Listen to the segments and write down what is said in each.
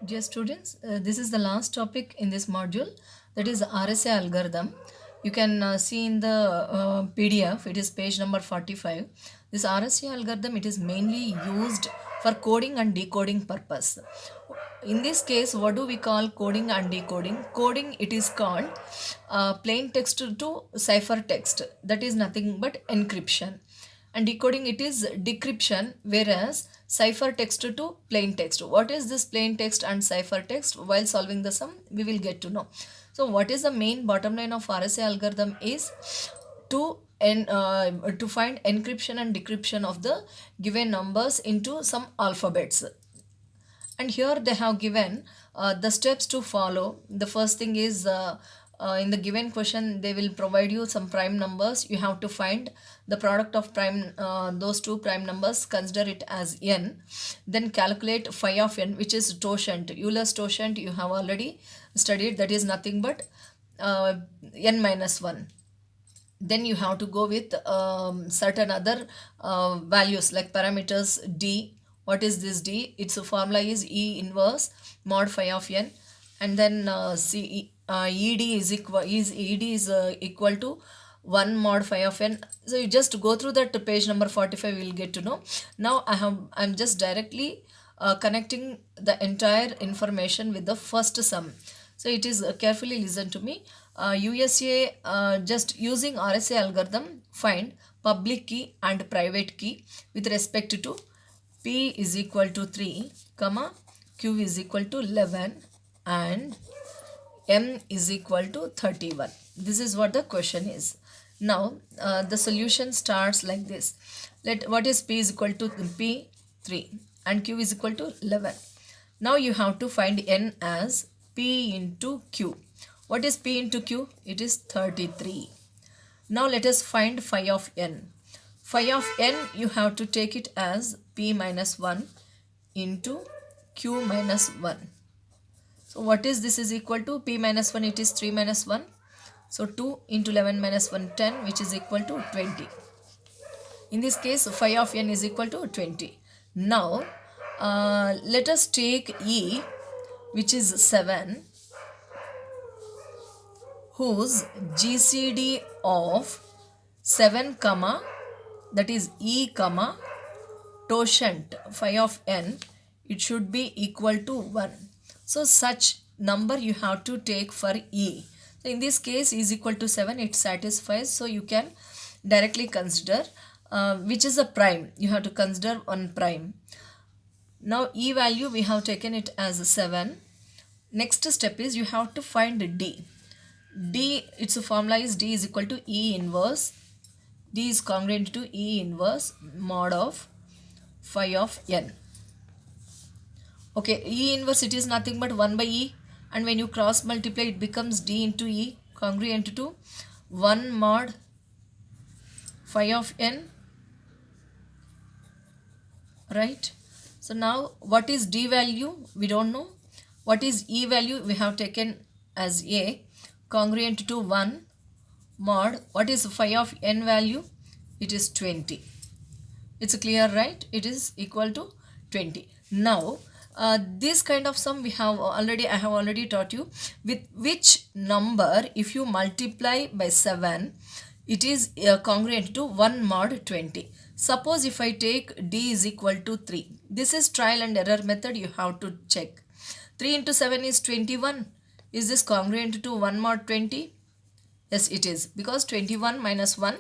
Dear students, this is the last topic in this module, that is RSA algorithm. You can see in the PDF, it is page number 45. This RSA algorithm, it is mainly used for coding and decoding purpose. In this case, what do we call coding and decoding? Coding, it is called plain text to cipher text, that is nothing but encryption, and decoding, it is decryption, whereas cipher text to plain text. What is this plain text and cipher text? While solving the sum, we will get to know. So what is the main bottom line of RSA algorithm is to find encryption and decryption of the given numbers into some alphabets. And here they have given the steps to follow. The first thing is in the given question they will provide you some prime numbers. You have to find the product of prime those two prime numbers, consider it as n, then calculate phi of n, which is totient. Euler's totient you have already studied, that is nothing but n minus 1. Then you have to go with certain other values like parameters d. What is this d? Its formula is E inverse mod phi of n, and then ed is equal to 1 mod phi of n. So you just go through that page number 45, you will get to know. Now I'm just directly connecting the entire information with the first sum. So it is carefully listen to me. USA, just using RSA algorithm, find public key and private key with respect to P is equal to 3, comma, Q is equal to 11 and M is equal to 31. This is what the question is. Now the solution starts like this. What is P is equal to P? 3 and Q is equal to 11. Now you have to find N as P into Q. What is P into Q? It is 33. Now let us find phi of n. Phi of n, you have to take it as P minus 1 into Q minus 1. So what is this is equal to? P minus 1, it is 3 minus 1. So 2 into 11 minus 1, 10, which is equal to 20. In this case, phi of n is equal to 20. Now let us take E, which is 7, whose GCD of 7 comma, that is E comma totient phi of n, it should be equal to 1. So such number you have to take for E. So in this case E is equal to 7, it satisfies. So you can directly consider which is a prime. You have to consider one prime. Now E value we have taken it as 7. Next step is you have to find D. D, its formula is D is equal to E inverse. D is congruent to E inverse mod of phi of n. Okay, E inverse, it is nothing but 1 by E, and when you cross multiply it becomes D into E congruent to 1 mod phi of n, right? So now what is D value? We don't know. What is E value? We have taken as A congruent to 1 mod. What is phi of n value? It is 20. It's clear, right? It is equal to 20. Now this kind of sum I have already taught you. With which number if you multiply by 7, it is congruent to 1 mod 20. Suppose if I take D is equal to 3. This is trial and error method, you have to check. 3 into 7 is 21. Is this congruent to 1 mod 20? Yes, it is, because 21 minus 1,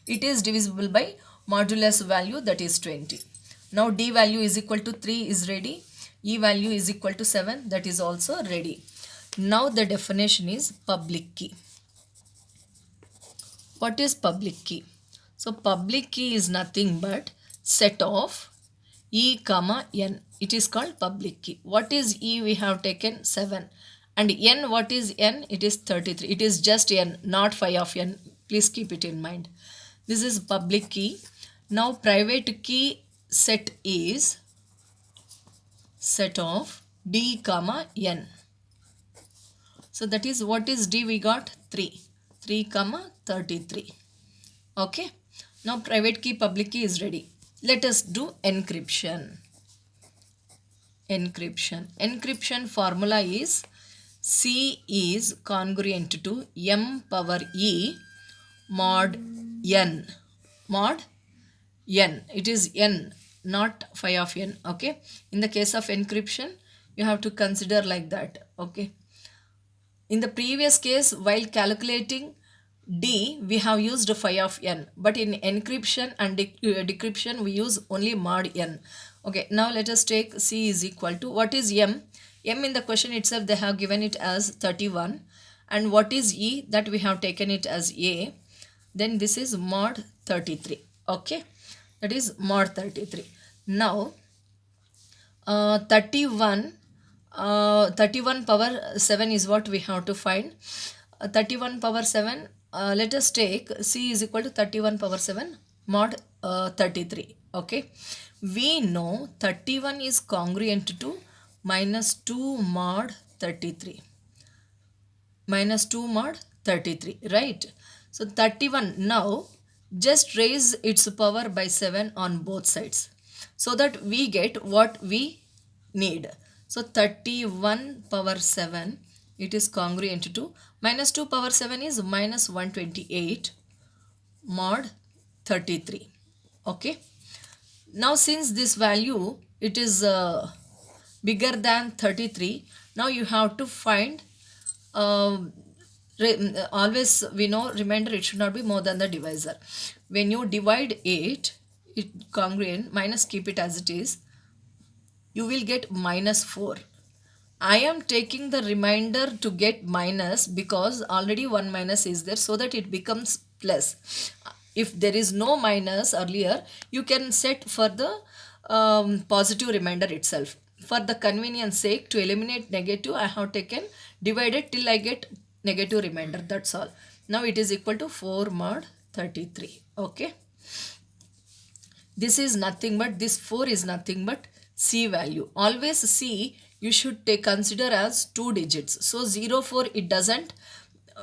it is divisible by modulus value, that is 20. Now D value is equal to 3 is ready. E value is equal to 7, that is also ready. Now the definition is public key. What is public key? So public key is nothing but set of E comma n. It is called public key. What is E? We have taken 7. And n, what is n? It is 33. It is just n, not phi of n. Please keep it in mind. This is public key. Now private key set is set of D comma n. So that is, what is D? We got 3. 3 comma 33. Okay. Now private key, public key is ready. Let us do encryption. Encryption. Encryption formula is C is congruent to m power e mod n. Mod n. It is n, not phi of n. Okay. In the case of encryption, you have to consider like that. Okay. In the previous case, while calculating D, we have used phi of n, but in encryption and decryption, we use only mod n. Okay, now let us take C is equal to, what is m? M in the question itself, they have given it as 31. And what is E? That we have taken it as A. Then this is mod 33. Okay, that is mod 33. Now, 31 power 7 is what we have to find. 31 power 7, let us take C is equal to 31 power 7 mod 33. Okay, we know 31 is congruent to minus 2 mod 33. Minus 2 mod 33, right? So 31, now just raise its power by 7 on both sides so that we get what we need. So 31 power 7, it is congruent to minus 2 power 7 is minus 128 mod 33. Okay, now since this value, it is bigger than 33, now you have to find always we know, remainder it should not be more than the divisor. When you divide 8, it congruent, minus keep it as it is, you will get minus 4. I am taking the remainder to get minus because already one minus is there, so that it becomes plus. If there is no minus earlier, you can set for the positive remainder itself. For the convenience sake, to eliminate negative, I have taken divided till I get negative remainder. That's all. Now it is equal to 4 mod 33. Okay. This is nothing but, this 4 is nothing but C value. Always C you should consider as 2 digits. So 04, it doesn't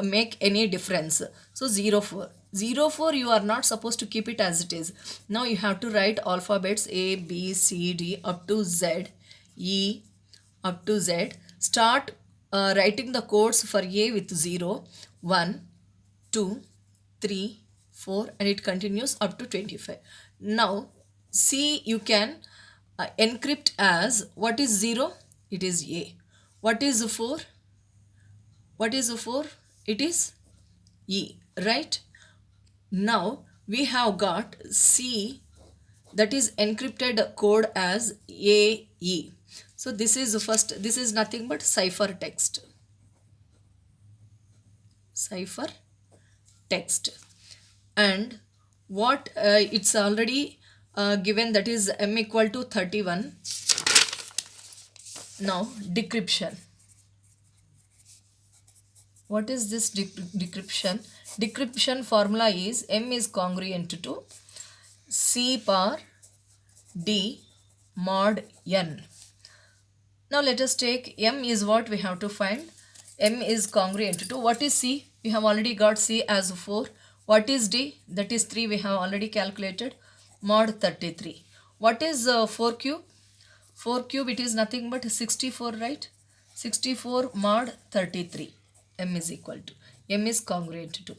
make any difference. So 04. 04 you are not supposed to keep it as it is. Now you have to write alphabets A, B, C, D up to Z, E up to Z. Start writing the codes for A with 0, 1, 2, 3, 4, and it continues up to 25. Now C you can encrypt as, what is 0? It is A. What is 4? What is 4? It is E, right? Now we have got C, that is encrypted code as AE. So this is first, this is nothing but cipher text. Cipher text. And what it's already given, that is m equal to 31. Now decryption. What is this decryption? Decryption formula is m is congruent to C power D mod n. Now let us take m is what we have to find. M is congruent to, what is C? We have already got C as 4. What is D? That is 3, we have already calculated, mod 33. What is 4 cube? 4 cube, it is nothing but 64, right? 64 mod 33. M is equal to, M is congruent to.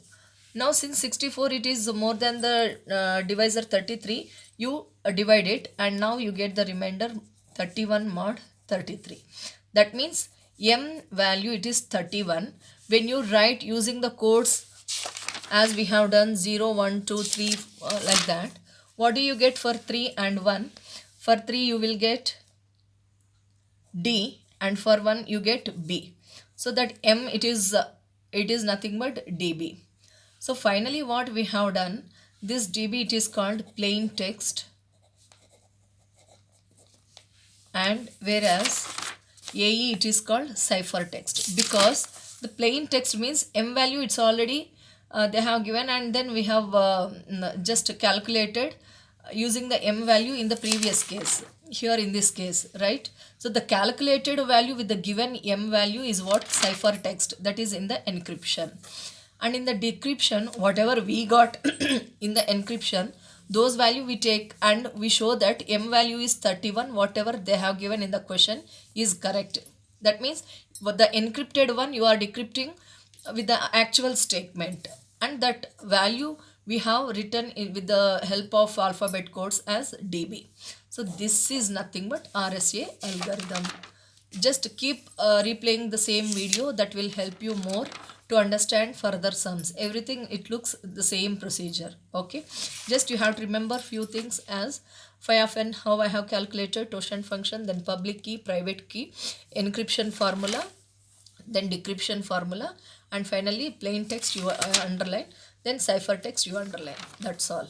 Now since 64 it is more than the divisor 33, you divide it and now you get the remainder 31 mod 33. That means M value, it is 31. When you write using the codes as we have done 0, 1, 2, 3 like that, what do you get for 3 and 1? For 3 you will get D and for 1 you get B. So that M it is nothing but DB. So finally what we have done, this DB it is called plain text, and whereas AE it is called cipher text, because the plain text means M value it's already they have given, and then we have just calculated using the M value in the previous case, here in this case, right? So the calculated value with the given M value is what? Cipher text, that is in the encryption. And in the decryption, whatever we got in the encryption, those value we take and we show that m value is 31, whatever they have given in the question is correct. That means what the encrypted one you are decrypting with the actual statement, and that value we have written with the help of alphabet codes as db. So this is nothing but RSA algorithm. Just keep replaying the same video, that will help you more to understand further sums. Everything it looks the same procedure. Okay, just you have to remember few things as phi of n, how I have calculated totient function, then public key, private key, encryption formula, then decryption formula, and finally plain text you underline, then cipher text you underline. That's all.